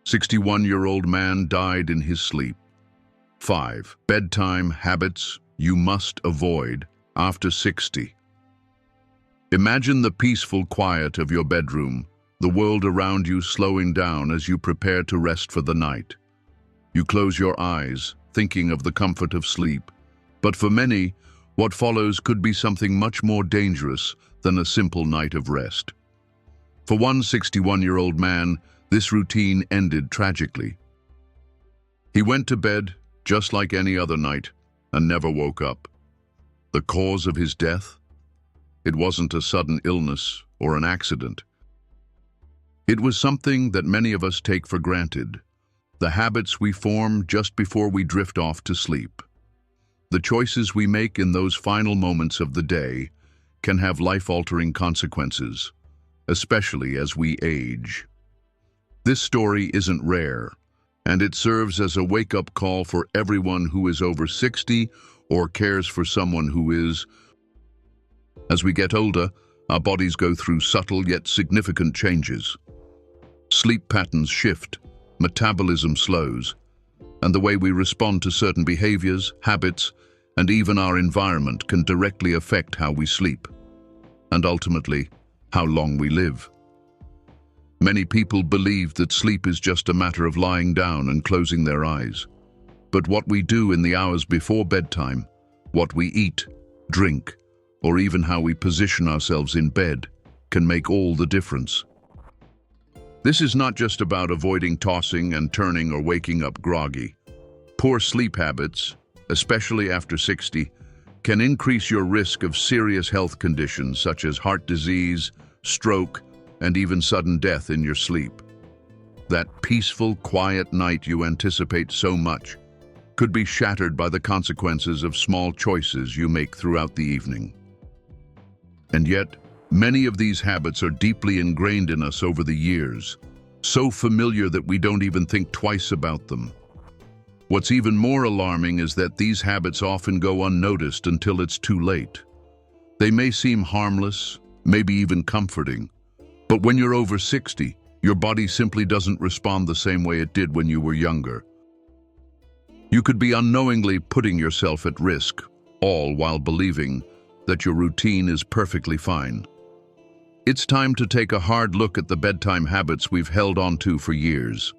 61-year-old man died in his sleep. 5. Bedtime habits you must avoid after 60. Imagine the peaceful quiet of your bedroom, the world around you slowing down as you prepare to rest for the night. You close your eyes, thinking of the comfort of sleep. But for many, what follows could be something much more dangerous than a simple night of rest. For one 61-year-old man, this routine ended tragically. He went to bed just like any other night and never woke up. The cause of his death? It wasn't a sudden illness or an accident. It was something that many of us take for granted, the habits we form just before we drift off to sleep. The choices we make in those final moments of the day can have life-altering consequences, especially as we age. This story isn't rare, and it serves as a wake-up call for everyone who is over 60 or cares for someone who is. As we get older, our bodies go through subtle yet significant changes. Sleep patterns shift, metabolism slows, and the way we respond to certain behaviors, habits, and even our environment can directly affect how we sleep, and ultimately, how long we live. Many people believe that sleep is just a matter of lying down and closing their eyes. But what we do in the hours before bedtime, what we eat, drink, or even how we position ourselves in bed, can make all the difference. This is not just about avoiding tossing and turning or waking up groggy. Poor sleep habits, especially after 60, can increase your risk of serious health conditions such as heart disease, stroke, and even sudden death in your sleep. That peaceful, quiet night you anticipate so much could be shattered by the consequences of small choices you make throughout the evening. And yet, many of these habits are deeply ingrained in us over the years, so familiar that we don't even think twice about them. What's even more alarming is that these habits often go unnoticed until it's too late. They may seem harmless, maybe even comforting, but when you're over 60, your body simply doesn't respond the same way it did when you were younger. You could be unknowingly putting yourself at risk, all while believing that your routine is perfectly fine. It's time to take a hard look at the bedtime habits we've held on to for years,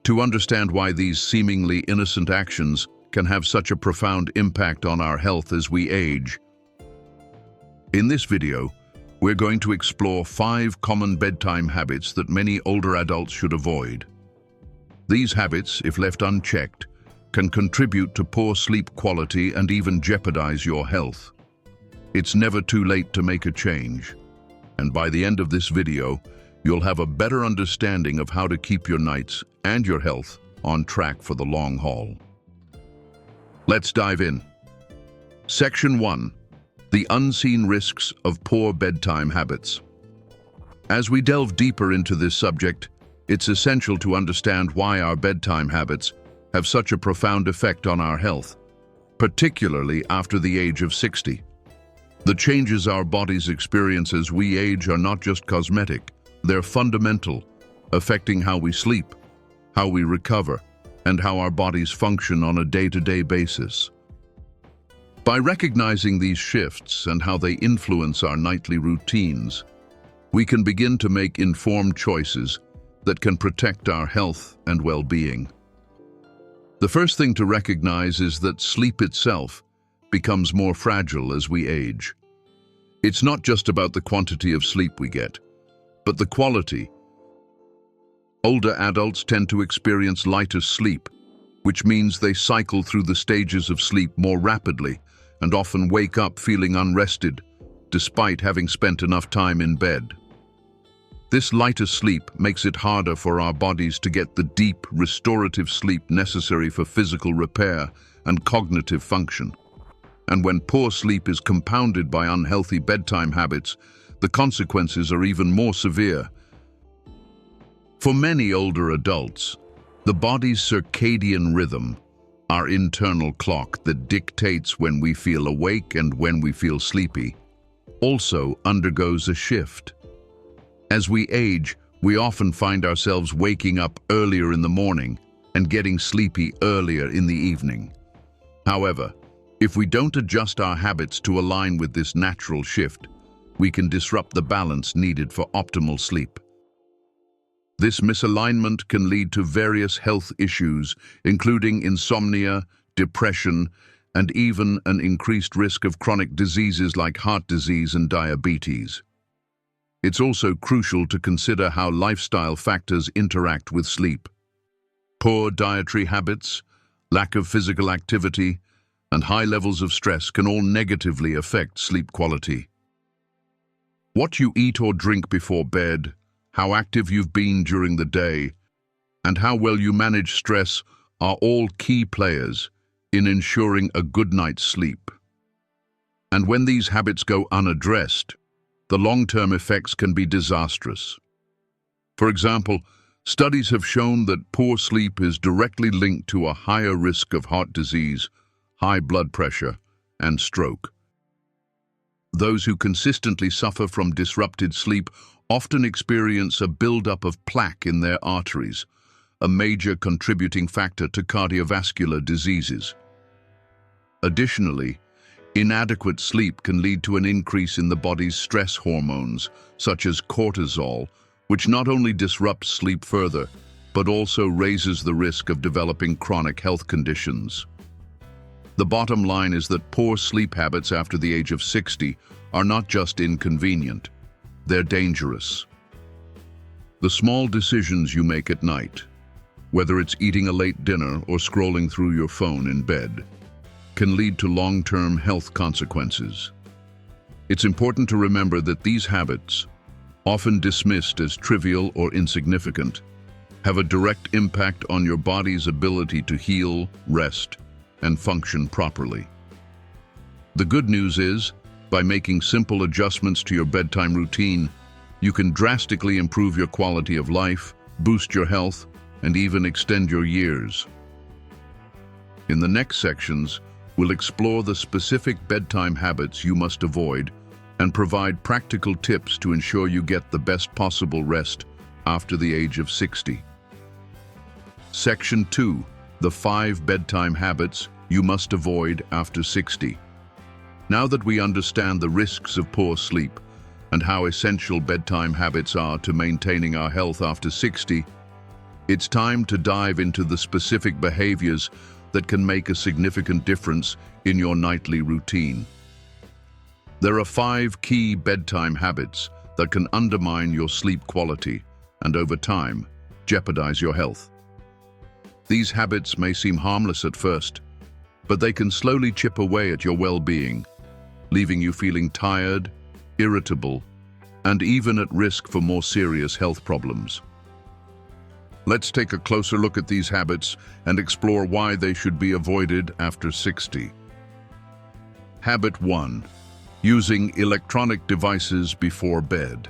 to understand why these seemingly innocent actions can have such a profound impact on our health as we age. In this video, we're going to explore 5 common bedtime habits that many older adults should avoid. These habits, if left unchecked, can contribute to poor sleep quality and even jeopardize your health. It's never too late to make a change, and by the end of this video, you'll have a better understanding of how to keep your nights and your health on track for the long haul. Let's dive in. Section 1. The unseen risks of poor bedtime habits. As we delve deeper into this subject, it's essential to understand why our bedtime habits have such a profound effect on our health, particularly after the age of 60. The changes our bodies experience as we age are not just cosmetic, they're fundamental, affecting how we sleep, how we recover, and how our bodies function on a day-to-day basis. By recognizing these shifts and how they influence our nightly routines, we can begin to make informed choices that can protect our health and well-being. The first thing to recognize is that sleep itself becomes more fragile as we age. It's not just about the quantity of sleep we get, but the quality. Older adults tend to experience lighter sleep, which means they cycle through the stages of sleep more rapidly and often wake up feeling unrested, despite having spent enough time in bed. This lighter sleep makes it harder for our bodies to get the deep, restorative sleep necessary for physical repair and cognitive function. And when poor sleep is compounded by unhealthy bedtime habits, the consequences are even more severe. For many older adults, the body's circadian rhythm, our internal clock that dictates when we feel awake and when we feel sleepy, also undergoes a shift. As we age, We often find ourselves waking up earlier in the morning and getting sleepy earlier in the evening. However, if we don't adjust our habits to align with this natural shift, we can disrupt the balance needed for optimal sleep. This misalignment can lead to various health issues, including insomnia, depression, and even an increased risk of chronic diseases like heart disease and diabetes. It's also crucial to consider how lifestyle factors interact with sleep. Poor dietary habits, lack of physical activity, and high levels of stress can all negatively affect sleep quality. What you eat or drink before bed, how active you've been during the day, and how well you manage stress are all key players in ensuring a good night's sleep. And when these habits go unaddressed, the long-term effects can be disastrous. For example, studies have shown that poor sleep is directly linked to a higher risk of heart disease, high blood pressure, and stroke. Those who consistently suffer from disrupted sleep often experience a buildup of plaque in their arteries, a major contributing factor to cardiovascular diseases. Additionally, inadequate sleep can lead to an increase in the body's stress hormones, such as cortisol, which not only disrupts sleep further, but also raises the risk of developing chronic health conditions. The bottom line is that poor sleep habits after the age of 60 are not just inconvenient, they're dangerous. The small decisions you make at night, whether it's eating a late dinner or scrolling through your phone in bed, can lead to long-term health consequences. It's important to remember that these habits, often dismissed as trivial or insignificant, have a direct impact on your body's ability to heal, rest, and function properly. The good news is, by making simple adjustments to your bedtime routine, you can drastically improve your quality of life, boost your health, and even extend your years. In the next sections, we'll explore the specific bedtime habits you must avoid and provide practical tips to ensure you get the best possible rest after the age of 60. Section 2. The 5 bedtime habits you must avoid after 60. Now that we understand the risks of poor sleep and how essential bedtime habits are to maintaining our health after 60, it's time to dive into the specific behaviors that can make a significant difference in your nightly routine. There are 5 key bedtime habits that can undermine your sleep quality and, over time, jeopardize your health. These habits may seem harmless at first, but they can slowly chip away at your well-being, leaving you feeling tired, irritable, and even at risk for more serious health problems. Let's take a closer look at these habits and explore why they should be avoided after 60. Habit 1. Using electronic devices before bed.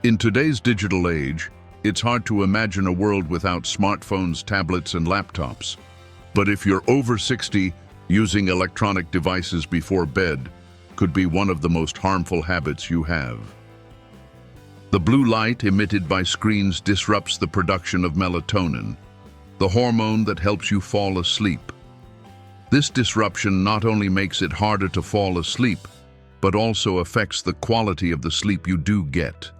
In today's digital age, it's hard to imagine a world without smartphones, tablets, and laptops. But if you're over 60, using electronic devices before bed could be one of the most harmful habits you have. The blue light emitted by screens disrupts the production of melatonin, the hormone that helps you fall asleep. This disruption not only makes it harder to fall asleep, but also affects the quality of the sleep you do get.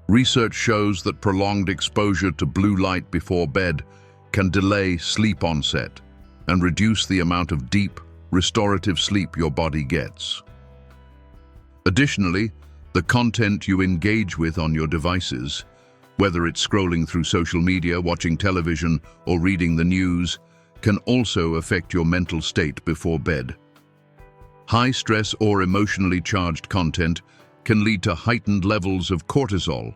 Research shows that prolonged exposure to blue light before bed can delay sleep onset and reduce the amount of deep, restorative sleep your body gets. Additionally, the content you engage with on your devices, whether it's scrolling through social media, watching television, or reading the news, can also affect your mental state before bed. High stress or emotionally charged content can lead to heightened levels of cortisol,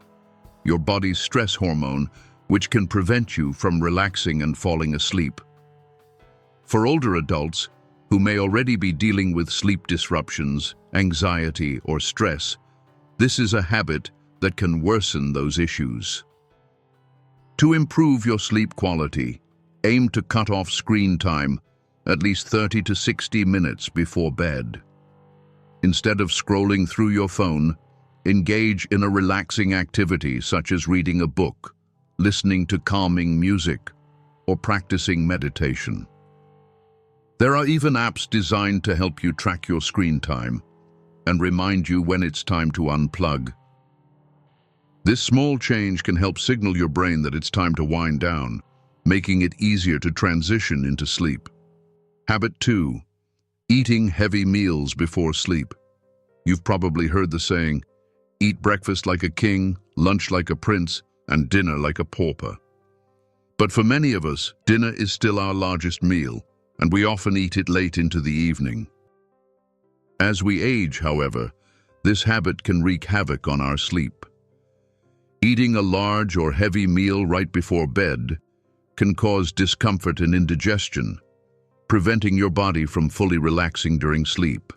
your body's stress hormone, which can prevent you from relaxing and falling asleep. For older adults who may already be dealing with sleep disruptions, anxiety, or stress, this is a habit that can worsen those issues. To improve your sleep quality, aim to cut off screen time at least 30 to 60 minutes before bed. Instead of scrolling through your phone, Engage in a relaxing activity such as reading a book, listening to calming music, or practicing meditation. There are even apps designed to help you track your screen time and remind you when it's time to unplug. This small change can help signal your brain that it's time to wind down, making it easier to transition into sleep. Habit 2. Eating heavy meals before sleep. You've probably heard the saying, eat breakfast like a king, lunch like a prince, and dinner like a pauper. But for many of us, dinner is still our largest meal, and we often eat it late into the evening. As we age, however, this habit can wreak havoc on our sleep. Eating a large or heavy meal right before bed can cause discomfort and indigestion, preventing your body from fully relaxing during sleep.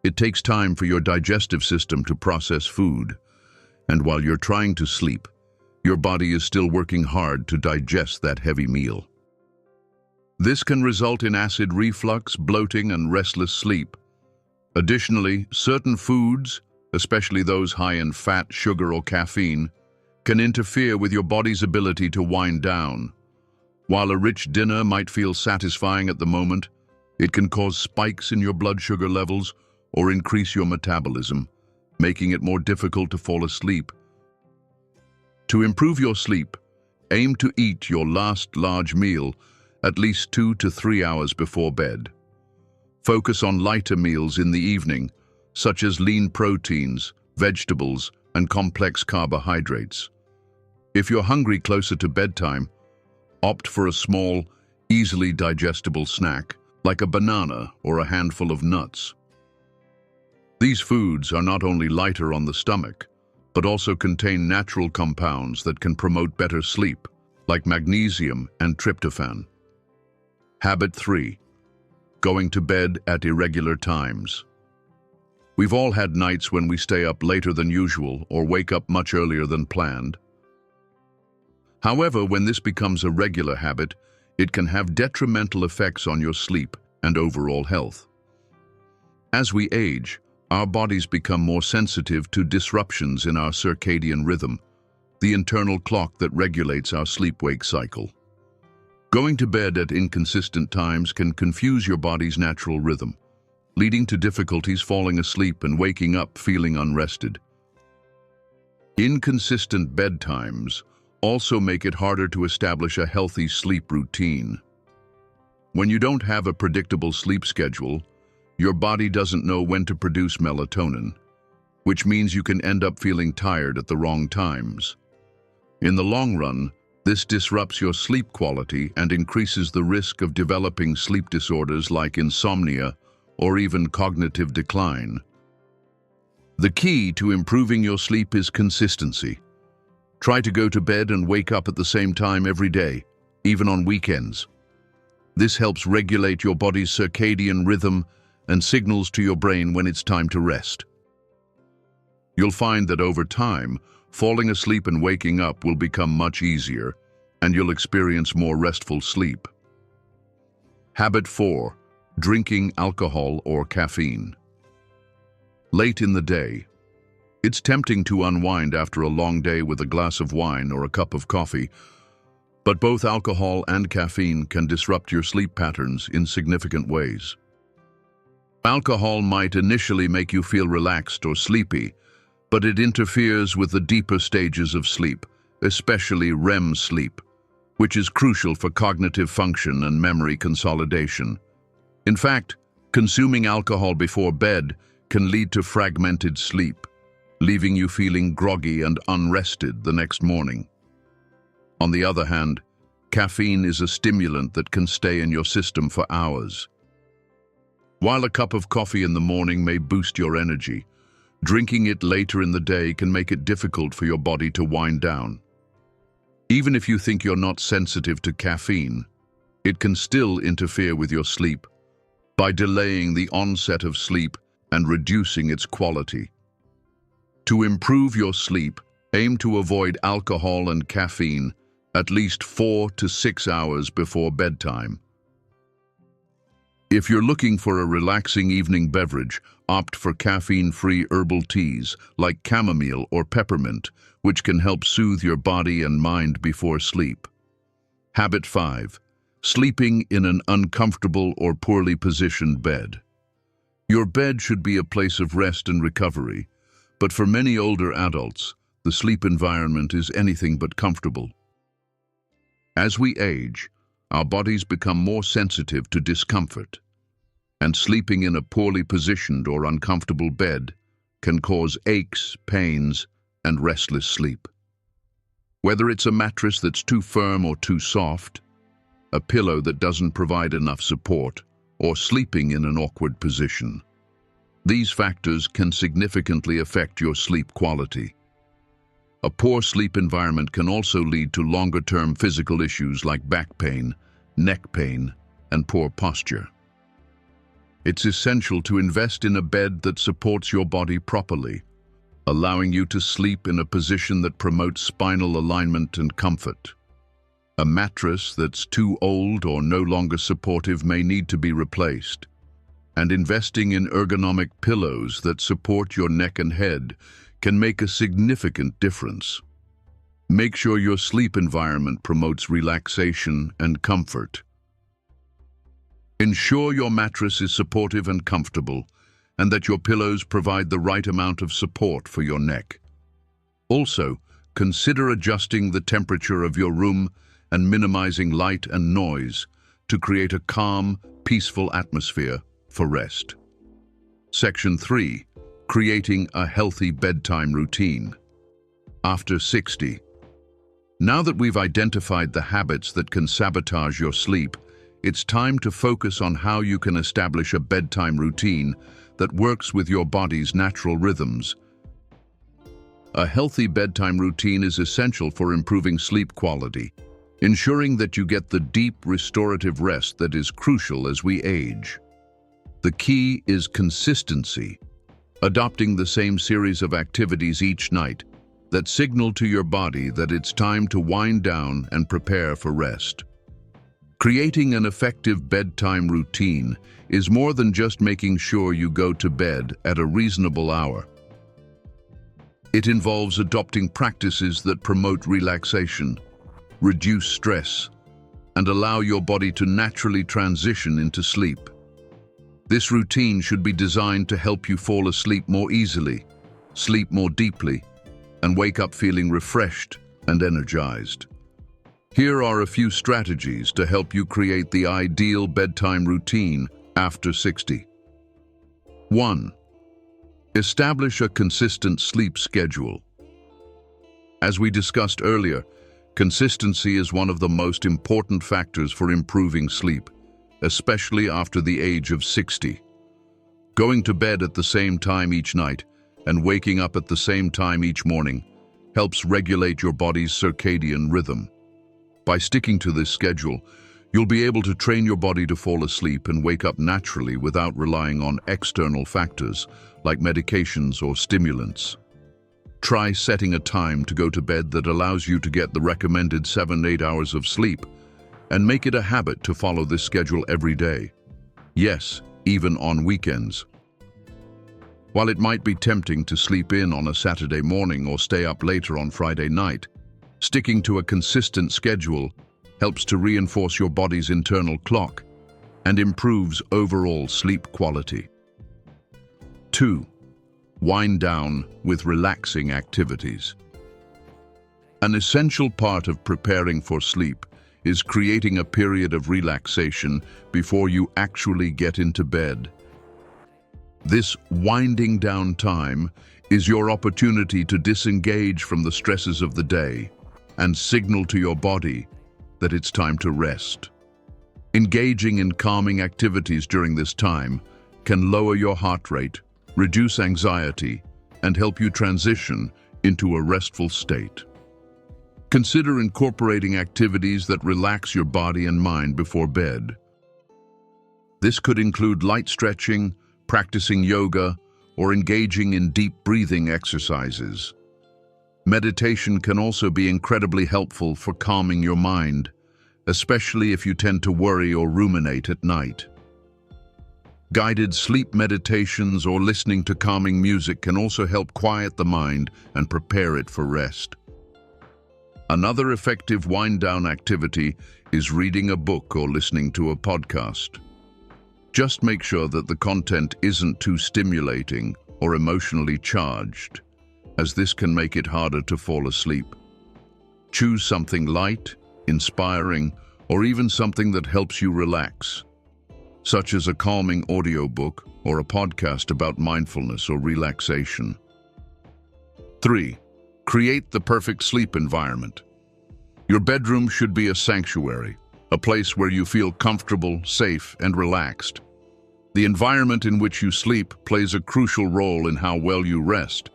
It takes time for your digestive system to process food, and while you're trying to sleep, your body is still working hard to digest that heavy meal. This can result in acid reflux, bloating, and restless sleep. Additionally, certain foods, especially those high in fat, sugar, or caffeine, can interfere with your body's ability to wind down. While a rich dinner might feel satisfying at the moment, it can cause spikes in your blood sugar levels or increase your metabolism, making it more difficult to fall asleep. To improve your sleep, aim to eat your last large meal at least 2 to 3 hours before bed. Focus on lighter meals in the evening, such as lean proteins, vegetables, and complex carbohydrates. If you're hungry closer to bedtime, opt for a small, easily digestible snack, like a banana or a handful of nuts. These foods are not only lighter on the stomach, but also contain natural compounds that can promote better sleep, like magnesium and tryptophan. Habit 3. Going to bed at irregular times. We've all had nights when we stay up later than usual or wake up much earlier than planned. However, when this becomes a regular habit, it can have detrimental effects on your sleep and overall health. As we age, our bodies become more sensitive to disruptions in our circadian rhythm, the internal clock that regulates our sleep-wake cycle. Going to bed at inconsistent times can confuse your body's natural rhythm, leading to difficulties falling asleep and waking up feeling unrested. Inconsistent bedtimes also make it harder to establish a healthy sleep routine. When you don't have a predictable sleep schedule, your body doesn't know when to produce melatonin, which means you can end up feeling tired at the wrong times. In the long run, this disrupts your sleep quality and increases the risk of developing sleep disorders like insomnia or even cognitive decline. The key to improving your sleep is consistency. Try to go to bed and wake up at the same time every day, even on weekends. This helps regulate your body's circadian rhythm and signals to your brain when it's time to rest. You'll find that over time, falling asleep and waking up will become much easier, and you'll experience more restful sleep. Habit 4. Drinking alcohol or caffeine. Late in the day, it's tempting to unwind after a long day with a glass of wine or a cup of coffee, but both alcohol and caffeine can disrupt your sleep patterns in significant ways. Alcohol might initially make you feel relaxed or sleepy, but it interferes with the deeper stages of sleep, especially REM sleep, which is crucial for cognitive function and memory consolidation. In fact, consuming alcohol before bed can lead to fragmented sleep, leaving you feeling groggy and unrested the next morning. On the other hand, caffeine is a stimulant that can stay in your system for hours. While a cup of coffee in the morning may boost your energy, drinking it later in the day can make it difficult for your body to wind down. Even if you think you're not sensitive to caffeine, it can still interfere with your sleep by delaying the onset of sleep and reducing its quality. To improve your sleep, aim to avoid alcohol and caffeine at least 4 to 6 hours before bedtime. If you're looking for a relaxing evening beverage, opt for caffeine-free herbal teas like chamomile or peppermint, which can help soothe your body and mind before sleep. Habit 5. Sleeping in an uncomfortable or poorly positioned bed. Your bed should be a place of rest and recovery, but for many older adults, the sleep environment is anything but comfortable. As we age, our bodies become more sensitive to discomfort, and sleeping in a poorly positioned or uncomfortable bed can cause aches, pains, and restless sleep. Whether it's a mattress that's too firm or too soft, a pillow that doesn't provide enough support, or sleeping in an awkward position, these factors can significantly affect your sleep quality. A poor sleep environment can also lead to longer-term physical issues like back pain, neck pain, and poor posture. It's essential to invest in a bed that supports your body properly, allowing you to sleep in a position that promotes spinal alignment and comfort. A mattress that's too old or no longer supportive may need to be replaced, and investing in ergonomic pillows that support your neck and head can make a significant difference. Make sure your sleep environment promotes relaxation and comfort. Ensure your mattress is supportive and comfortable, and that your pillows provide the right amount of support for your neck. Also, consider adjusting the temperature of your room and minimizing light and noise to create a calm, peaceful atmosphere for rest. Section 3. Creating a healthy bedtime routine. After 60. Now that we've identified the habits that can sabotage your sleep, it's time to focus on how you can establish a bedtime routine that works with your body's natural rhythms. A healthy bedtime routine is essential for improving sleep quality, ensuring that you get the deep, restorative rest that is crucial as we age. The key is consistency, adopting the same series of activities each night that signal to your body that it's time to wind down and prepare for rest. Creating an effective bedtime routine is more than just making sure you go to bed at a reasonable hour. It involves adopting practices that promote relaxation, reduce stress, and allow your body to naturally transition into sleep. This routine should be designed to help you fall asleep more easily, sleep more deeply, and wake up feeling refreshed and energized. Here are a few strategies to help you create the ideal bedtime routine after 60. 1. Establish a consistent sleep schedule. As we discussed earlier, consistency is one of the most important factors for improving sleep, especially after the age of 60. Going to bed at the same time each night and waking up at the same time each morning helps regulate your body's circadian rhythm. By sticking to this schedule, you'll be able to train your body to fall asleep and wake up naturally without relying on external factors like medications or stimulants. Try setting a time to go to bed that allows you to get the recommended 7-8 hours of sleep, and make it a habit to follow this schedule every day. Yes, even on weekends. While it might be tempting to sleep in on a Saturday morning or stay up later on Friday night, sticking to a consistent schedule helps to reinforce your body's internal clock and improves overall sleep quality. 2. Wind down with relaxing activities. An essential part of preparing for sleep is creating a period of relaxation before you actually get into bed. This winding down time is your opportunity to disengage from the stresses of the day and signal to your body that it's time to rest. Engaging in calming activities during this time can lower your heart rate, reduce anxiety, and help you transition into a restful state. Consider incorporating activities that relax your body and mind before bed. This could include light stretching, practicing yoga, or engaging in deep breathing exercises. Meditation can also be incredibly helpful for calming your mind, especially if you tend to worry or ruminate at night. Guided sleep meditations or listening to calming music can also help quiet the mind and prepare it for rest. Another effective wind-down activity is reading a book or listening to a podcast. Just make sure that the content isn't too stimulating or emotionally charged, as this can make it harder to fall asleep. Choose something light, inspiring, or even something that helps you relax, such as a calming audiobook or a podcast about mindfulness or relaxation. 3. Create the perfect sleep environment. Your bedroom should be a sanctuary, a place where you feel comfortable, safe, and relaxed. The environment in which you sleep plays a crucial role in how well you rest.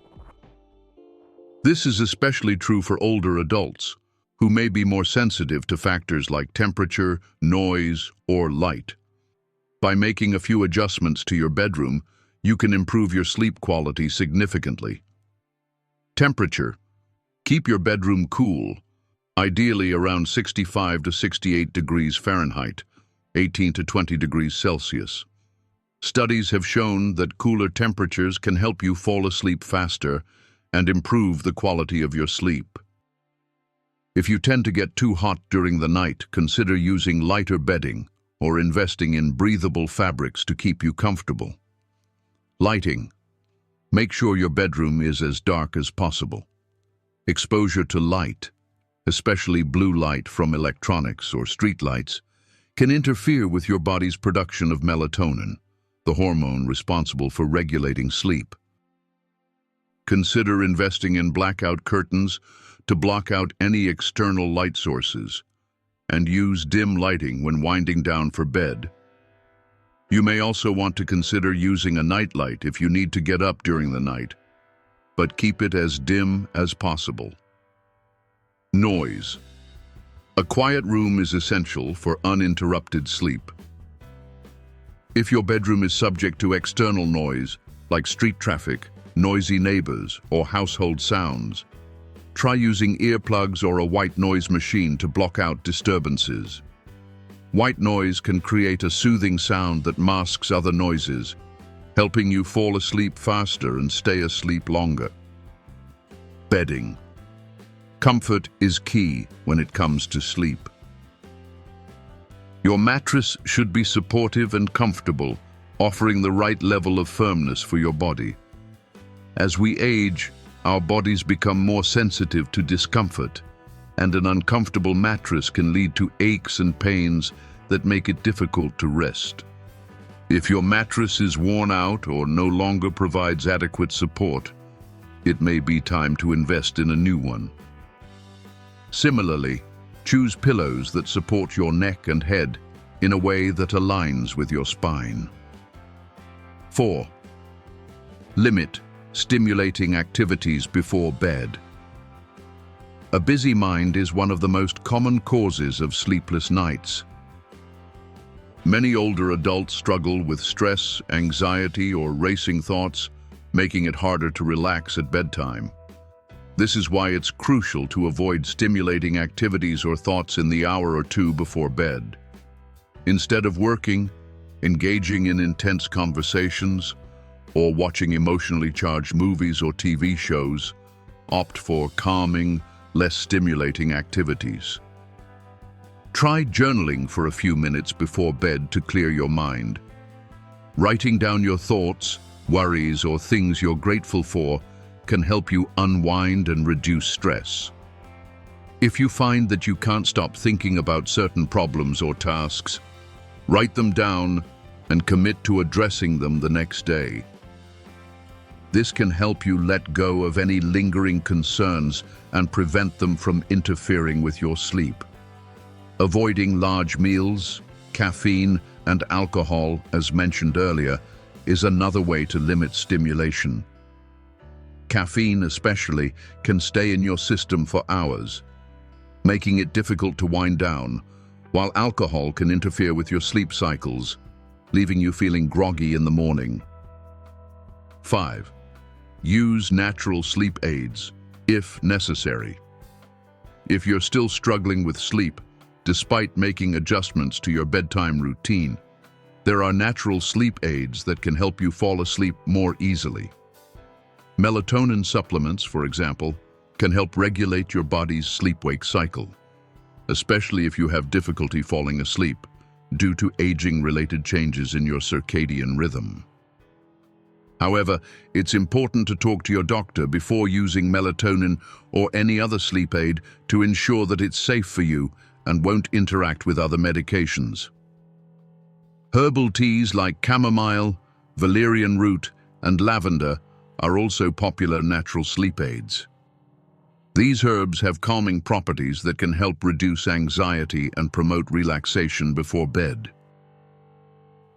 This is especially true for older adults, who may be more sensitive to factors like temperature, noise, or light. By making a few adjustments to your bedroom, you can improve your sleep quality significantly. Temperature. Keep your bedroom cool, ideally around 65 to 68 degrees Fahrenheit, 18 to 20 degrees Celsius. Studies have shown that cooler temperatures can help you fall asleep faster and improve the quality of your sleep. If you tend to get too hot during the night, consider using lighter bedding or investing in breathable fabrics to keep you comfortable. Lighting. Make sure your bedroom is as dark as possible. Exposure to light, especially blue light from electronics or street lights, can interfere with your body's production of melatonin, the hormone responsible for regulating sleep. Consider investing in blackout curtains to block out any external light sources, and use dim lighting when winding down for bed. You may also want to consider using a nightlight if you need to get up during the night, but keep it as dim as possible. Noise. A quiet room is essential for uninterrupted sleep. If your bedroom is subject to external noise, like street traffic, noisy neighbors, or household sounds, try using earplugs or a white noise machine to block out disturbances. White noise can create a soothing sound that masks other noises, helping you fall asleep faster and stay asleep longer. Bedding. Comfort is key when it comes to sleep. Your mattress should be supportive and comfortable, offering the right level of firmness for your body. As we age, our bodies become more sensitive to discomfort, and an uncomfortable mattress can lead to aches and pains that make it difficult to rest. If your mattress is worn out or no longer provides adequate support, it may be time to invest in a new one. Similarly, choose pillows that support your neck and head in a way that aligns with your spine. 4. Limit stimulating activities before bed. A busy mind is one of the most common causes of sleepless nights. Many older adults struggle with stress, anxiety, or racing thoughts, making it harder to relax at bedtime. This is why it's crucial to avoid stimulating activities or thoughts in the hour or two before bed. Instead of working, engaging in intense conversations, or watching emotionally charged movies or TV shows, opt for calming, less stimulating activities. Try journaling for a few minutes before bed to clear your mind. Writing down your thoughts, worries, or things you're grateful for can help you unwind and reduce stress. If you find that you can't stop thinking about certain problems or tasks, write them down and commit to addressing them the next day. This can help you let go of any lingering concerns and prevent them from interfering with your sleep. Avoiding large meals, caffeine, and alcohol, as mentioned earlier, is another way to limit stimulation. Caffeine, especially, can stay in your system for hours, making it difficult to wind down, while alcohol can interfere with your sleep cycles, leaving you feeling groggy in the morning. 5. Use natural sleep aids, if necessary. If you're still struggling with sleep, despite making adjustments to your bedtime routine, There are natural sleep aids that can help you fall asleep more easily. Melatonin supplements, for example, can help regulate your body's sleep-wake cycle, especially if you have difficulty falling asleep due to aging-related changes in your circadian rhythm. However, it's important to talk to your doctor before using melatonin or any other sleep aid to ensure that it's safe for you and won't interact with other medications. Herbal teas like chamomile, valerian root, and lavender are also popular natural sleep aids. These herbs have calming properties that can help reduce anxiety and promote relaxation before bed.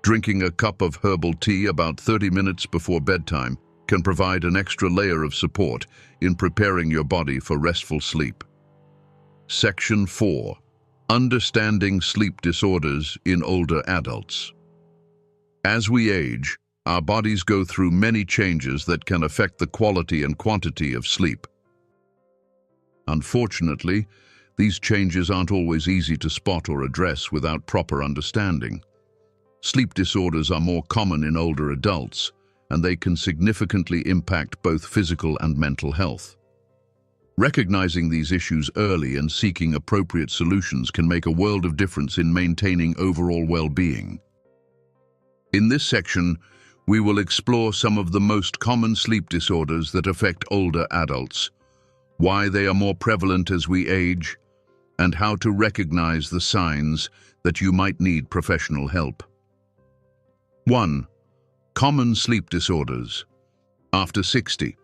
Drinking a cup of herbal tea about 30 minutes before bedtime can provide an extra layer of support in preparing your body for restful sleep. Section 4. Understanding sleep disorders in older adults. As we age, our bodies go through many changes that can affect the quality and quantity of sleep. Unfortunately, these changes aren't always easy to spot or address without proper understanding. Sleep disorders are more common in older adults, and they can significantly impact both physical and mental health. Recognizing these issues early and seeking appropriate solutions can make a world of difference in maintaining overall well-being. In this section, we will explore some of the most common sleep disorders that affect older adults, why they are more prevalent as we age, and how to recognize the signs that you might need professional help. 1. Common sleep disorders. After 60.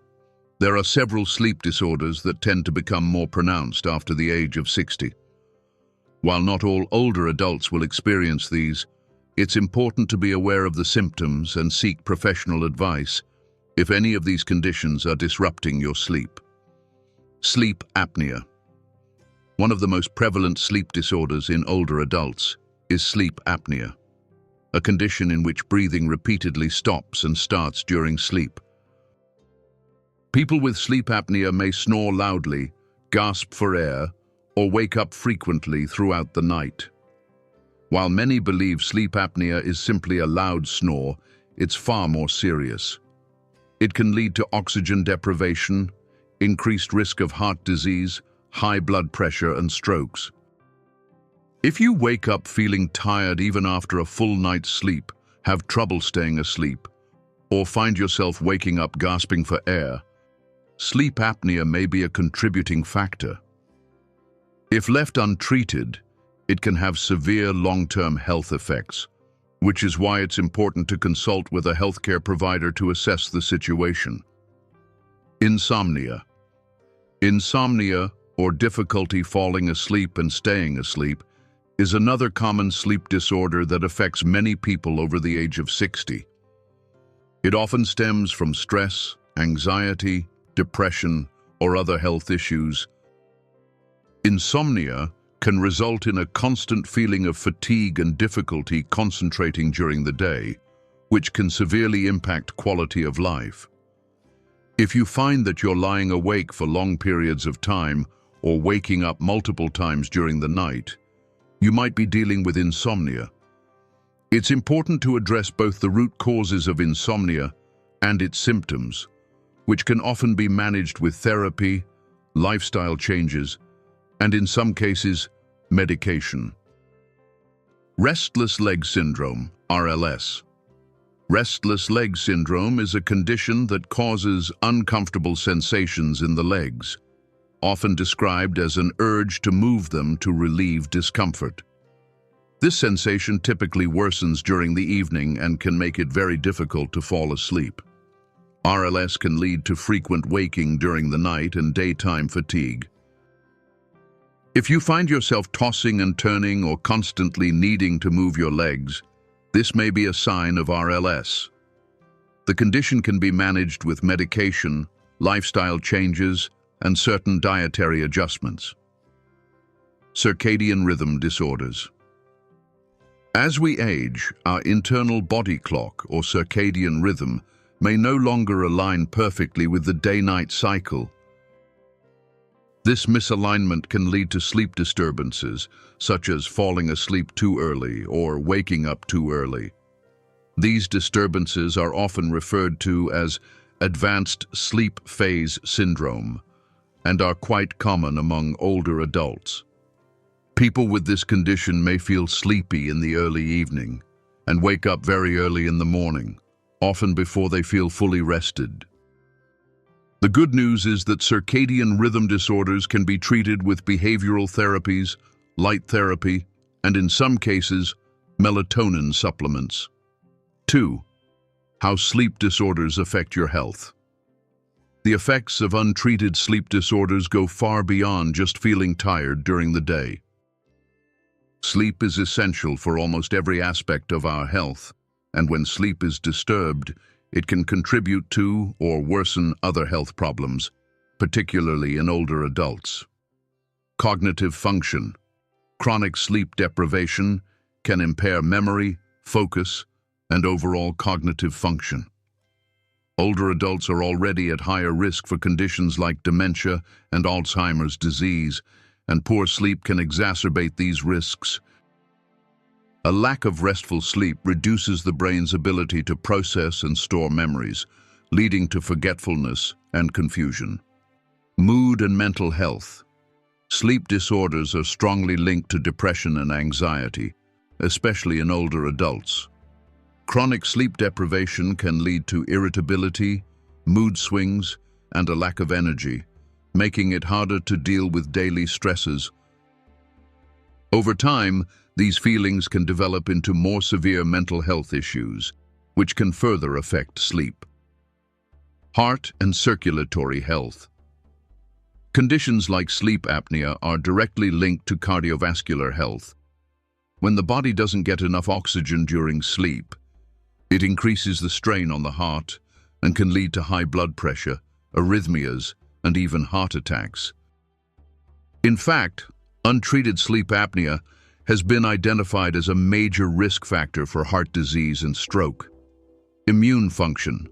There are several sleep disorders that tend to become more pronounced after the age of 60. While not all older adults will experience these, it's important to be aware of the symptoms and seek professional advice if any of these conditions are disrupting your sleep. Sleep apnea. One of the most prevalent sleep disorders in older adults is sleep apnea, a condition in which breathing repeatedly stops and starts during sleep. People with sleep apnea may snore loudly, gasp for air, or wake up frequently throughout the night. While many believe sleep apnea is simply a loud snore, it's far more serious. It can lead to oxygen deprivation, increased risk of heart disease, high blood pressure, and strokes. If you wake up feeling tired even after a full night's sleep, have trouble staying asleep, or find yourself waking up gasping for air, sleep apnea may be a contributing factor. If left untreated, it can have severe long-term health effects, which is why it's important to consult with a healthcare provider to assess the situation. Insomnia. Insomnia, or difficulty falling asleep and staying asleep, is another common sleep disorder that affects many people over the age of 60. It often stems from stress, anxiety, depression, or other health issues. Insomnia can result in a constant feeling of fatigue and difficulty concentrating during the day, which can severely impact quality of life. If you find that you're lying awake for long periods of time or waking up multiple times during the night, you might be dealing with insomnia. It's important to address both the root causes of insomnia and its symptoms, which can often be managed with therapy, lifestyle changes, and in some cases, medication. Restless leg syndrome, RLS. Restless leg syndrome is a condition that causes uncomfortable sensations in the legs, often described as an urge to move them to relieve discomfort. This sensation typically worsens during the evening and can make it very difficult to fall asleep. RLS can lead to frequent waking during the night and daytime fatigue. If you find yourself tossing and turning or constantly needing to move your legs, this may be a sign of RLS. The condition can be managed with medication, lifestyle changes, and certain dietary adjustments. Circadian rhythm disorders. As we age, our internal body clock or circadian rhythm may no longer align perfectly with the day-night cycle. This misalignment can lead to sleep disturbances, such as falling asleep too early or waking up too early. These disturbances are often referred to as advanced sleep phase syndrome and are quite common among older adults. People with this condition may feel sleepy in the early evening and wake up very early in the morning, often before they feel fully rested. The good news is that circadian rhythm disorders can be treated with behavioral therapies, light therapy, and in some cases, melatonin supplements. 2. How sleep disorders affect your health. The effects of untreated sleep disorders go far beyond just feeling tired during the day. Sleep is essential for almost every aspect of our health, and when sleep is disturbed, it can contribute to or worsen other health problems, particularly in older adults. Cognitive function. Chronic sleep deprivation can impair memory, focus, and overall cognitive function. Older adults are already at higher risk for conditions like dementia and Alzheimer's disease, and poor sleep can exacerbate these risks. A lack of restful sleep reduces the brain's ability to process and store memories, leading to forgetfulness and confusion. Mood and mental health. Sleep disorders are strongly linked to depression and anxiety, especially in older adults. Chronic sleep deprivation can lead to irritability, mood swings, and a lack of energy, making it harder to deal with daily stresses. Over time, these feelings can develop into more severe mental health issues, which can further affect sleep. Heart and circulatory health. Conditions like sleep apnea are directly linked to cardiovascular health. When the body doesn't get enough oxygen during sleep, it increases the strain on the heart and can lead to high blood pressure, arrhythmias, and even heart attacks. In fact, untreated sleep apnea has been identified as a major risk factor for heart disease and stroke. Immune function.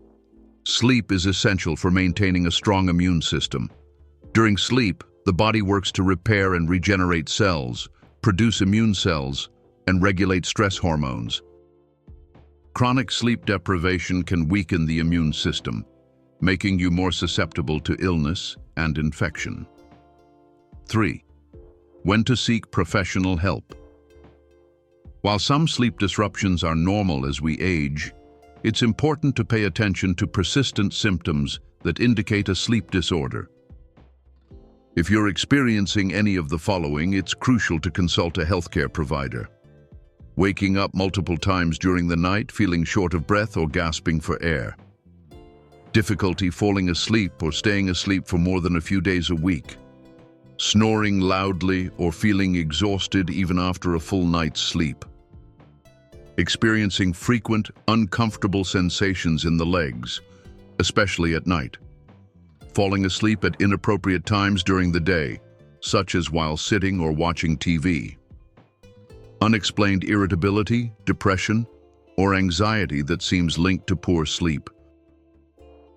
Sleep is essential for maintaining a strong immune system. During sleep, the body works to repair and regenerate cells, produce immune cells, and regulate stress hormones. Chronic sleep deprivation can weaken the immune system, making you more susceptible to illness and infection. 3. When to seek professional help. While some sleep disruptions are normal as we age, it's important to pay attention to persistent symptoms that indicate a sleep disorder. If you're experiencing any of the following, it's crucial to consult a healthcare provider. Waking up multiple times during the night, feeling short of breath or gasping for air. Difficulty falling asleep or staying asleep for more than a few days a week. Snoring loudly or feeling exhausted even after a full night's sleep. Experiencing frequent, uncomfortable sensations in the legs, especially at night. Falling asleep at inappropriate times during the day, such as while sitting or watching TV. Unexplained irritability, depression, or anxiety that seems linked to poor sleep.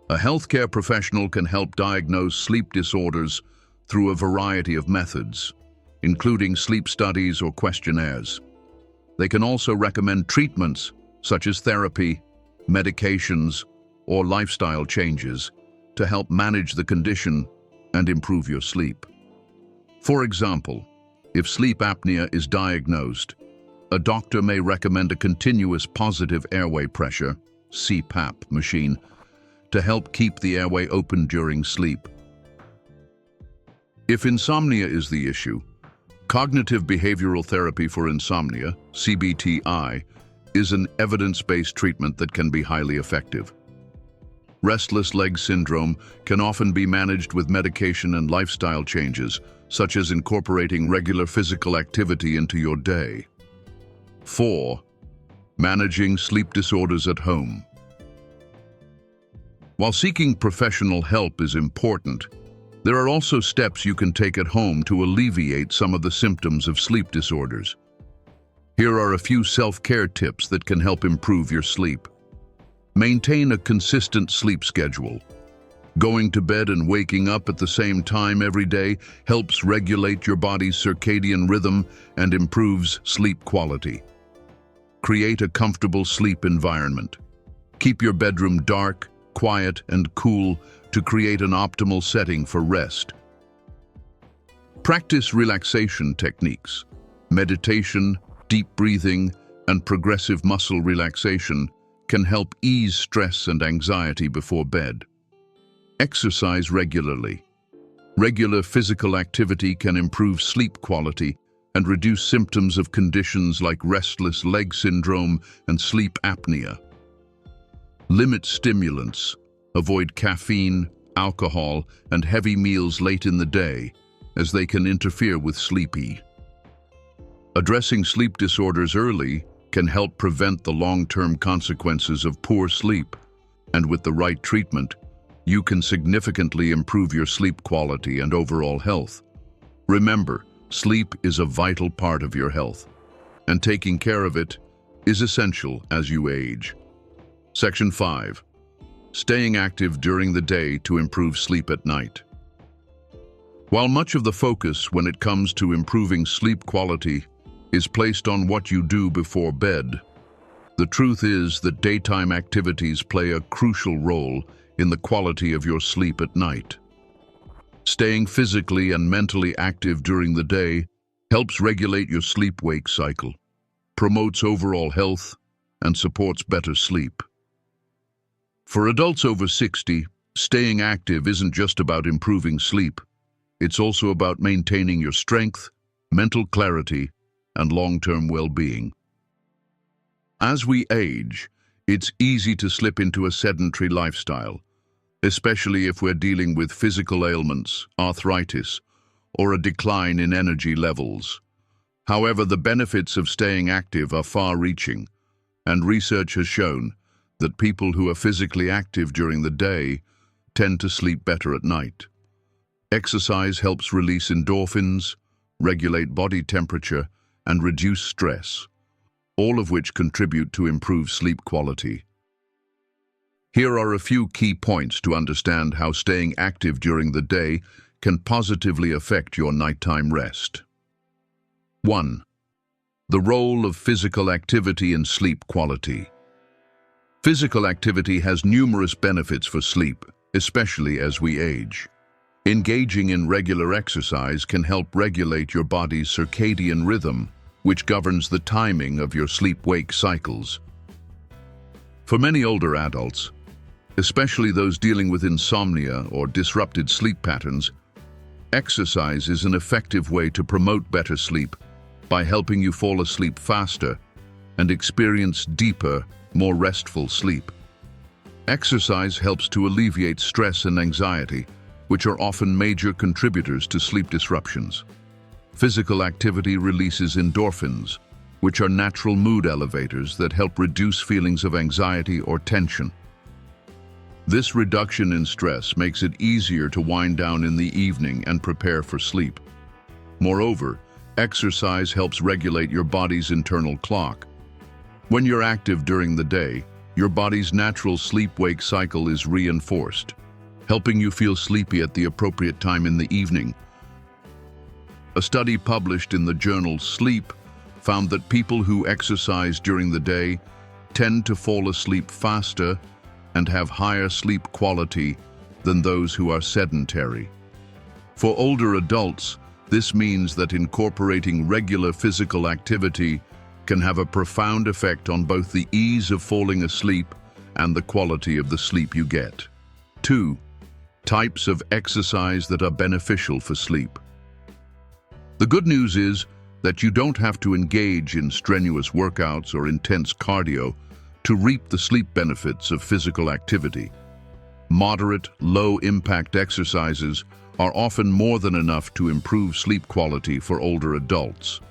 A healthcare professional can help diagnose sleep disorders through a variety of methods, including sleep studies or questionnaires. They can also recommend treatments such as therapy, medications, or lifestyle changes to help manage the condition and improve your sleep. For example, if sleep apnea is diagnosed, a doctor may recommend a continuous positive airway pressure (CPAP) machine to help keep the airway open during sleep. If insomnia is the issue, cognitive behavioral therapy for insomnia, CBTI, is an evidence-based treatment that can be highly effective. Restless leg syndrome can often be managed with medication and lifestyle changes, such as incorporating regular physical activity into your day. 4. Managing sleep disorders at home. While seeking professional help is important, there are also steps you can take at home to alleviate some of the symptoms of sleep disorders. Here are a few self-care tips that can help improve your sleep. Maintain a consistent sleep schedule. Going to bed and waking up at the same time every day helps regulate your body's circadian rhythm and improves sleep quality. Create a comfortable sleep environment. Keep your bedroom dark, quiet, and cool to create an optimal setting for rest. Practice relaxation techniques. Meditation, deep breathing, and progressive muscle relaxation can help ease stress and anxiety before bed. Exercise regularly. Regular physical activity can improve sleep quality and reduce symptoms of conditions like restless leg syndrome and sleep apnea. Limit stimulants. Avoid caffeine, alcohol, and heavy meals late in the day, as they can interfere with sleep. Addressing sleep disorders early can help prevent the long-term consequences of poor sleep, and with the right treatment, you can significantly improve your sleep quality and overall health. Remember, sleep is a vital part of your health, and taking care of it is essential as you age. Section 5. Staying active during the day to improve sleep at night. While much of the focus when it comes to improving sleep quality is placed on what you do before bed, the truth is that daytime activities play a crucial role in the quality of your sleep at night. Staying physically and mentally active during the day helps regulate your sleep-wake cycle, promotes overall health, and supports better sleep. For adults over 60, staying active isn't just about improving sleep. It's also about maintaining your strength, mental clarity, and long-term well-being. As we age, it's easy to slip into a sedentary lifestyle, especially if we're dealing with physical ailments, arthritis, or a decline in energy levels. However, the benefits of staying active are far-reaching, and research has shown that people who are physically active during the day tend to sleep better at night. Exercise helps release endorphins, regulate body temperature, and reduce stress, all of which contribute to improved sleep quality. Here are a few key points to understand how staying active during the day can positively affect your nighttime rest. 1. The role of physical activity in sleep quality. Physical activity has numerous benefits for sleep, especially as we age. Engaging in regular exercise can help regulate your body's circadian rhythm, which governs the timing of your sleep-wake cycles. For many older adults, especially those dealing with insomnia or disrupted sleep patterns, exercise is an effective way to promote better sleep by helping you fall asleep faster and experience deeper, more restful sleep. Exercise helps to alleviate stress and anxiety, which are often major contributors to sleep disruptions. Physical activity releases endorphins, which are natural mood elevators that help reduce feelings of anxiety or tension. This reduction in stress makes it easier to wind down in the evening and prepare for sleep. Moreover, exercise helps regulate your body's internal clock. When you're active during the day, your body's natural sleep-wake cycle is reinforced, helping you feel sleepy at the appropriate time in the evening. A study published in the journal Sleep found that people who exercise during the day tend to fall asleep faster and have higher sleep quality than those who are sedentary. For older adults, this means that incorporating regular physical activity can have a profound effect on both the ease of falling asleep and the quality of the sleep you get. 2. Types of exercise that are beneficial for sleep. The good news is that you don't have to engage in strenuous workouts or intense cardio to reap the sleep benefits of physical activity. Moderate, low-impact exercises are often more than enough to improve sleep quality for older adults.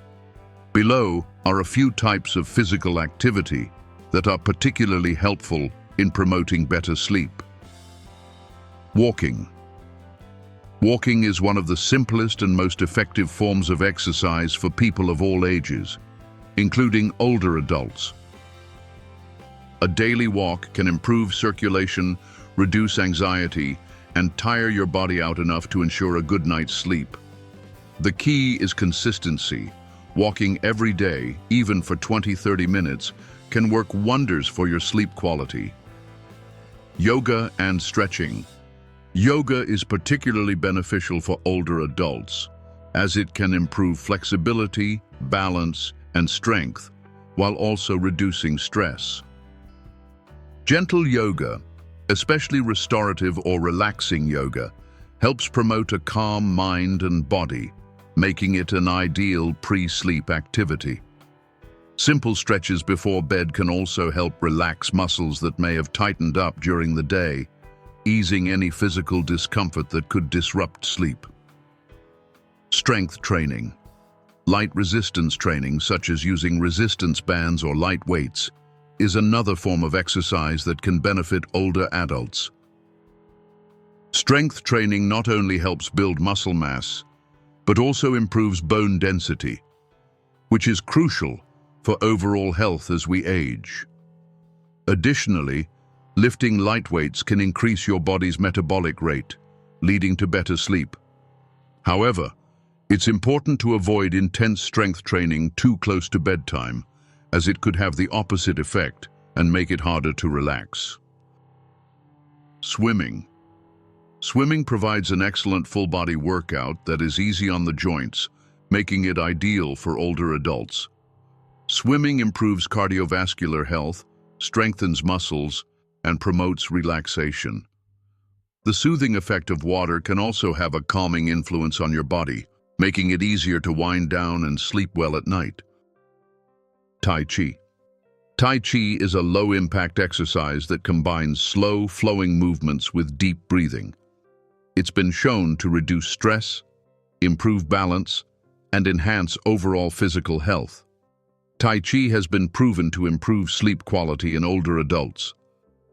Below are a few types of physical activity that are particularly helpful in promoting better sleep. Walking. Walking is one of the simplest and most effective forms of exercise for people of all ages, including older adults. A daily walk can improve circulation, reduce anxiety, and tire your body out enough to ensure a good night's sleep. The key is consistency, Walking every day, even for 20-30 minutes, can work wonders for your sleep quality. Yoga and stretching. Yoga is particularly beneficial for older adults, as it can improve flexibility, balance, and strength, while also reducing stress. Gentle yoga, especially restorative or relaxing yoga, helps promote a calm mind and body, making it an ideal pre-sleep activity. Simple stretches before bed can also help relax muscles that may have tightened up during the day, easing any physical discomfort that could disrupt sleep. Strength training. Light resistance training, such as using resistance bands or light weights, is another form of exercise that can benefit older adults. Strength training not only helps build muscle mass, but also improves bone density, which is crucial for overall health as we age. Additionally, lifting light weights can increase your body's metabolic rate, leading to better sleep. However, it's important to avoid intense strength training too close to bedtime, as it could have the opposite effect and make it harder to relax. Swimming. Swimming provides an excellent full-body workout that is easy on the joints, making it ideal for older adults. Swimming improves cardiovascular health, strengthens muscles, and promotes relaxation. The soothing effect of water can also have a calming influence on your body, making it easier to wind down and sleep well at night. Tai Chi. Tai Chi is a low-impact exercise that combines slow, flowing movements with deep breathing. It's been shown to reduce stress, improve balance, and enhance overall physical health. Tai Chi has been proven to improve sleep quality in older adults,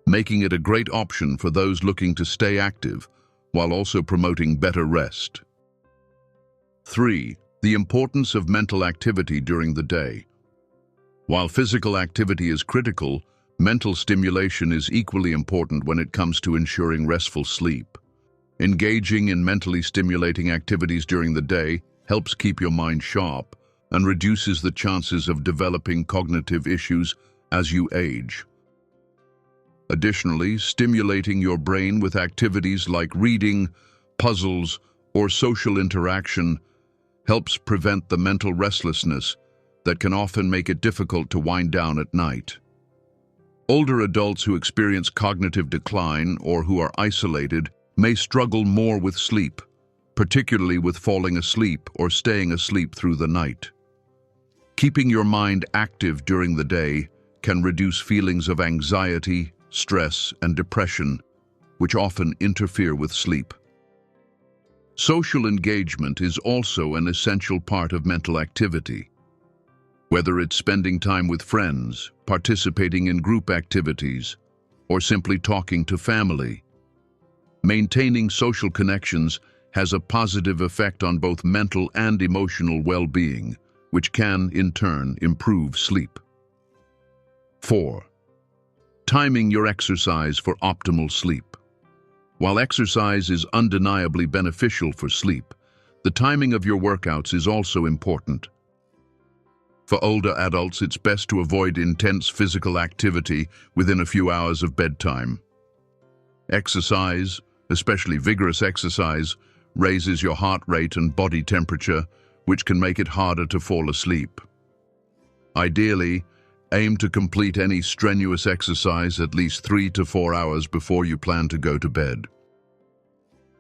making it a great option for those looking to stay active while also promoting better rest. 3. The importance of mental activity during the day. While physical activity is critical, mental stimulation is equally important when it comes to ensuring restful sleep. Engaging in mentally stimulating activities during the day helps keep your mind sharp and reduces the chances of developing cognitive issues as you age. Additionally, stimulating your brain with activities like reading, puzzles, or social interaction helps prevent the mental restlessness that can often make it difficult to wind down at night. Older adults who experience cognitive decline or who are isolated may struggle more with sleep, particularly with falling asleep or staying asleep through the night. Keeping your mind active during the day can reduce feelings of anxiety, stress, and depression, which often interfere with sleep. Social engagement is also an essential part of mental activity. Whether it's spending time with friends, participating in group activities, or simply talking to family, maintaining social connections has a positive effect on both mental and emotional well-being, which can, in turn, improve sleep. 4. Timing your exercise for optimal sleep. While exercise is undeniably beneficial for sleep, the timing of your workouts is also important. For older adults, it's best to avoid intense physical activity within a few hours of bedtime. Exercise, especially vigorous exercise, raises your heart rate and body temperature, which can make it harder to fall asleep. Ideally, aim to complete any strenuous exercise at least 3 to 4 hours before you plan to go to bed.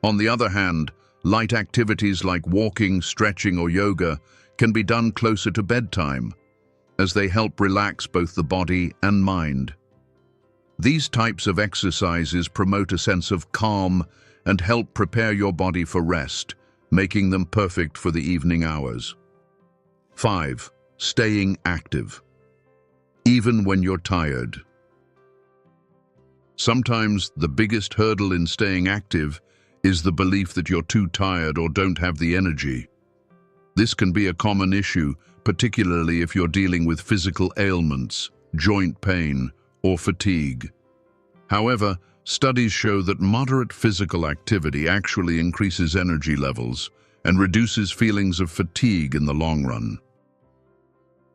On the other hand, light activities like walking, stretching, or yoga can be done closer to bedtime, as they help relax both the body and mind. These types of exercises promote a sense of calm and help prepare your body for rest, making them perfect for the evening hours. 5. Staying active. Even when you're tired. Sometimes the biggest hurdle in staying active is the belief that you're too tired or don't have the energy. This can be a common issue, particularly if you're dealing with physical ailments, joint pain, or fatigue. However, studies show that moderate physical activity actually increases energy levels and reduces feelings of fatigue in the long run.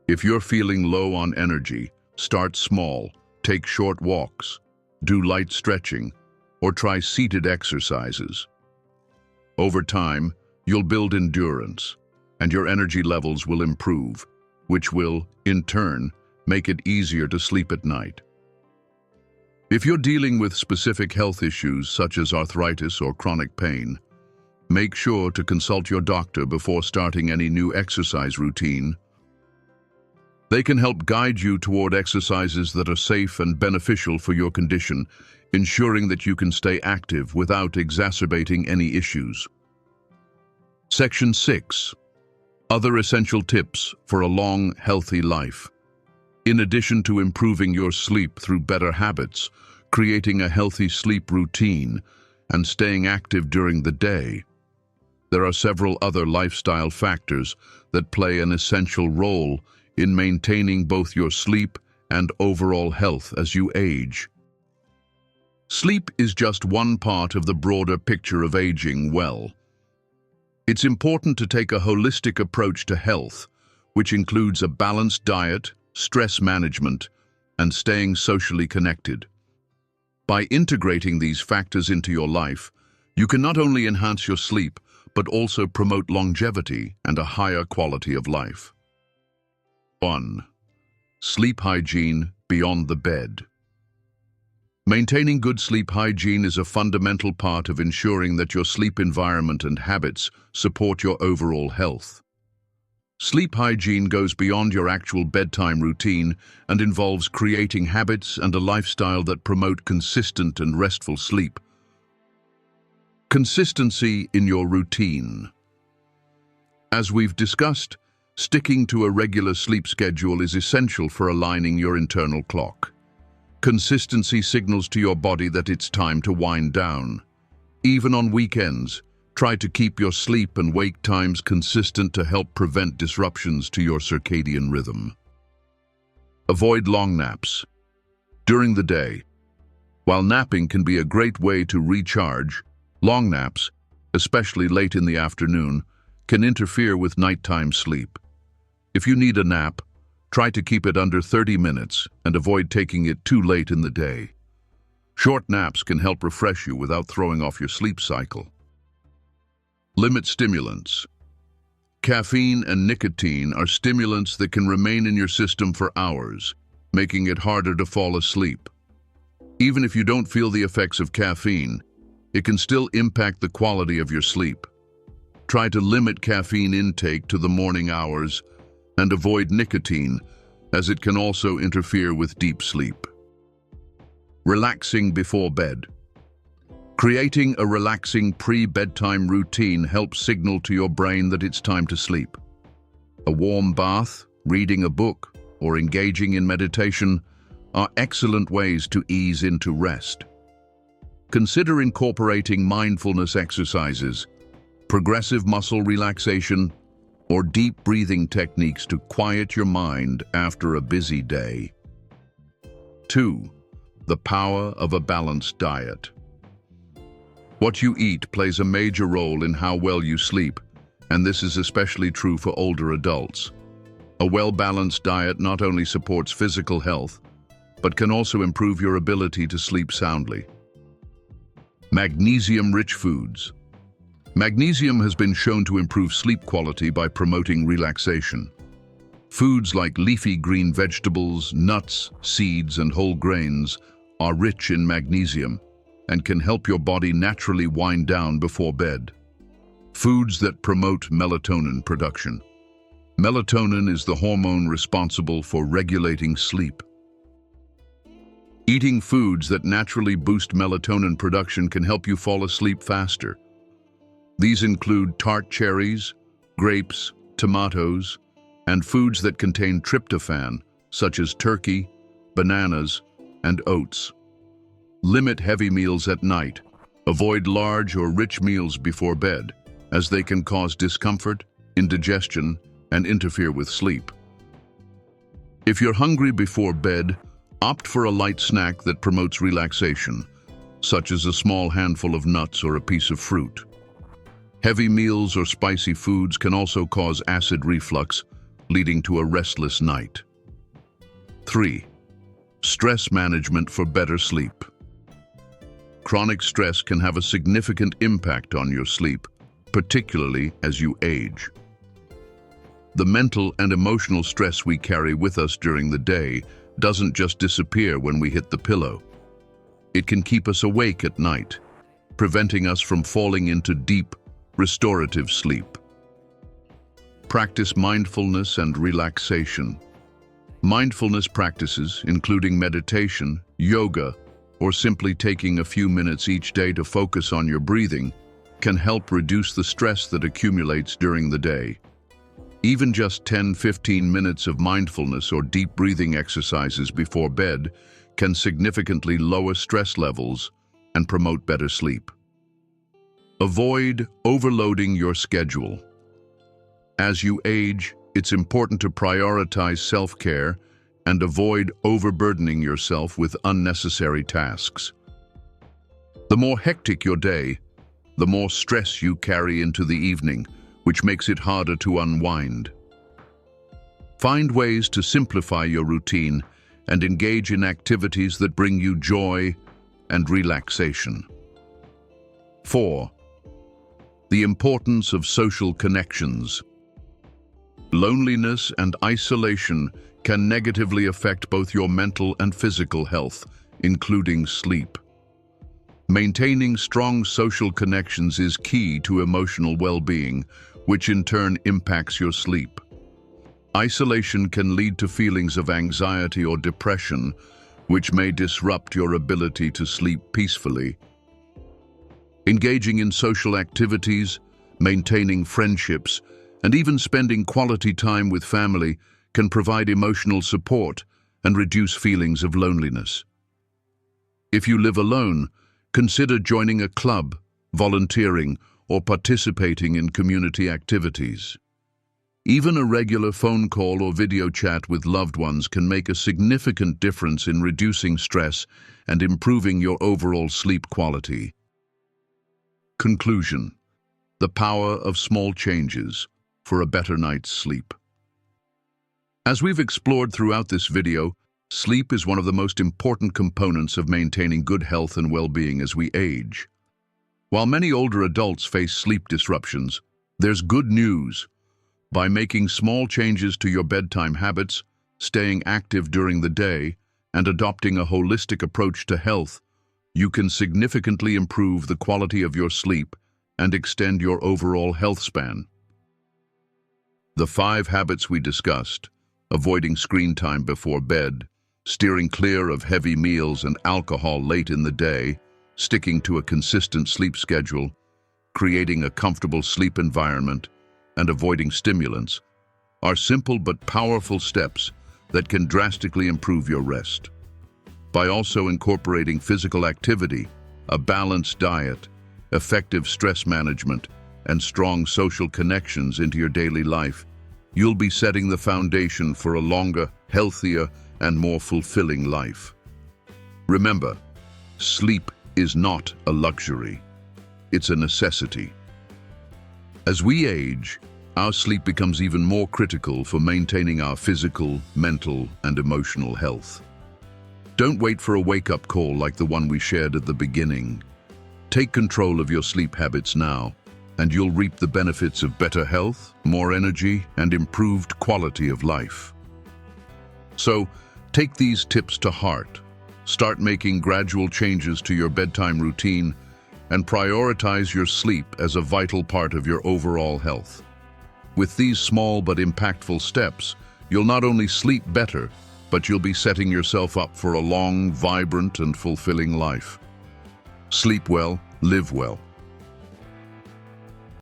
If you're feeling low on energy, start small, take short walks, do light stretching, or try seated exercises. Over time, you'll build endurance, and your energy levels will improve, which will, in turn, make it easier to sleep at night. If you're dealing with specific health issues such as arthritis or chronic pain, make sure to consult your doctor before starting any new exercise routine. They can help guide you toward exercises that are safe and beneficial for your condition, ensuring that you can stay active without exacerbating any issues. Section 6. Other essential tips for a long, healthy life. In addition to improving your sleep through better habits, creating a healthy sleep routine, and staying active during the day, there are several other lifestyle factors that play an essential role in maintaining both your sleep and overall health as you age. Sleep is just one part of the broader picture of aging well. It's important to take a holistic approach to health, which includes a balanced diet, stress management, and staying socially connected. By integrating these factors into your life, you can not only enhance your sleep, but also promote longevity and a higher quality of life. 1. Sleep hygiene beyond the bed. Maintaining good sleep hygiene is a fundamental part of ensuring that your sleep environment and habits support your overall health. Sleep hygiene goes beyond your actual bedtime routine and involves creating habits and a lifestyle that promote consistent and restful sleep. Consistency in your routine. As we've discussed, sticking to a regular sleep schedule is essential for aligning your internal clock. Consistency signals to your body that it's time to wind down. Even on weekends, try to keep your sleep and wake times consistent to help prevent disruptions to your circadian rhythm. Avoid long naps. During the day, while napping can be a great way to recharge, long naps, especially late in the afternoon, can interfere with nighttime sleep. If you need a nap, try to keep it under 30 minutes and avoid taking it too late in the day. Short naps can help refresh you without throwing off your sleep cycle. Limit stimulants. Caffeine and nicotine are stimulants that can remain in your system for hours, making it harder to fall asleep. Even if you don't feel the effects of caffeine, it can still impact the quality of your sleep. Try to limit caffeine intake to the morning hours and avoid nicotine, as it can also interfere with deep sleep. Relaxing before bed. Creating a relaxing pre-bedtime routine helps signal to your brain that it's time to sleep. A warm bath, reading a book, or engaging in meditation are excellent ways to ease into rest. Consider incorporating mindfulness exercises, progressive muscle relaxation, or deep breathing techniques to quiet your mind after a busy day. 2. The power of a balanced diet. What you eat plays a major role in how well you sleep, and this is especially true for older adults. A well-balanced diet not only supports physical health, but can also improve your ability to sleep soundly. Magnesium-rich foods. Magnesium has been shown to improve sleep quality by promoting relaxation. Foods like leafy green vegetables, nuts, seeds, and whole grains are rich in magnesium and can help your body naturally wind down before bed. Foods that promote melatonin production. Melatonin is the hormone responsible for regulating sleep. Eating foods that naturally boost melatonin production can help you fall asleep faster. These include tart cherries, grapes, tomatoes, and foods that contain tryptophan, such as turkey, bananas, and oats. Limit heavy meals at night. Avoid large or rich meals before bed, as they can cause discomfort, indigestion, and interfere with sleep. If you're hungry before bed, opt for a light snack that promotes relaxation, such as a small handful of nuts or a piece of fruit. Heavy meals or spicy foods can also cause acid reflux, leading to a restless night. 3. Stress management for better sleep. Chronic stress can have a significant impact on your sleep, particularly as you age. The mental and emotional stress we carry with us during the day doesn't just disappear when we hit the pillow. It can keep us awake at night, preventing us from falling into deep, restorative sleep. Practice mindfulness and relaxation. Mindfulness practices, including meditation, yoga, or simply taking a few minutes each day to focus on your breathing, can help reduce the stress that accumulates during the day. Even just 10-15 minutes of mindfulness or deep breathing exercises before bed can significantly lower stress levels and promote better sleep. Avoid overloading your schedule. As you age, it's important to prioritize self-care and avoid overburdening yourself with unnecessary tasks. The more hectic your day, the more stress you carry into the evening, which makes it harder to unwind. Find ways to simplify your routine and engage in activities that bring you joy and relaxation. 4. The importance of social connections. Loneliness and isolation can negatively affect both your mental and physical health, including sleep. Maintaining strong social connections is key to emotional well-being, which in turn impacts your sleep. Isolation can lead to feelings of anxiety or depression, which may disrupt your ability to sleep peacefully. Engaging in social activities, maintaining friendships, and even spending quality time with family can provide emotional support and reduce feelings of loneliness. If you live alone, consider joining a club, volunteering, or participating in community activities. Even a regular phone call or video chat with loved ones can make a significant difference in reducing stress and improving your overall sleep quality. Conclusion: the power of small changes for a better night's sleep. As we've explored throughout this video, sleep is one of the most important components of maintaining good health and well-being as we age. While many older adults face sleep disruptions, there's good news. By making small changes to your bedtime habits, staying active during the day, and adopting a holistic approach to health, you can significantly improve the quality of your sleep and extend your overall health span. The 5 habits we discussed: avoiding screen time before bed, steering clear of heavy meals and alcohol late in the day, sticking to a consistent sleep schedule, creating a comfortable sleep environment, and avoiding stimulants, are simple but powerful steps that can drastically improve your rest. By also incorporating physical activity, a balanced diet, effective stress management, and strong social connections into your daily life, you'll be setting the foundation for a longer, healthier, and more fulfilling life. Remember, sleep is not a luxury. It's a necessity. As we age, our sleep becomes even more critical for maintaining our physical, mental, and emotional health. Don't wait for a wake-up call like the one we shared at the beginning. Take control of your sleep habits now, and you'll reap the benefits of better health, more energy, and improved quality of life. So, take these tips to heart. Start making gradual changes to your bedtime routine and prioritize your sleep as a vital part of your overall health. With these small but impactful steps, you'll not only sleep better, but you'll be setting yourself up for a long, vibrant, and fulfilling life. Sleep well, live well.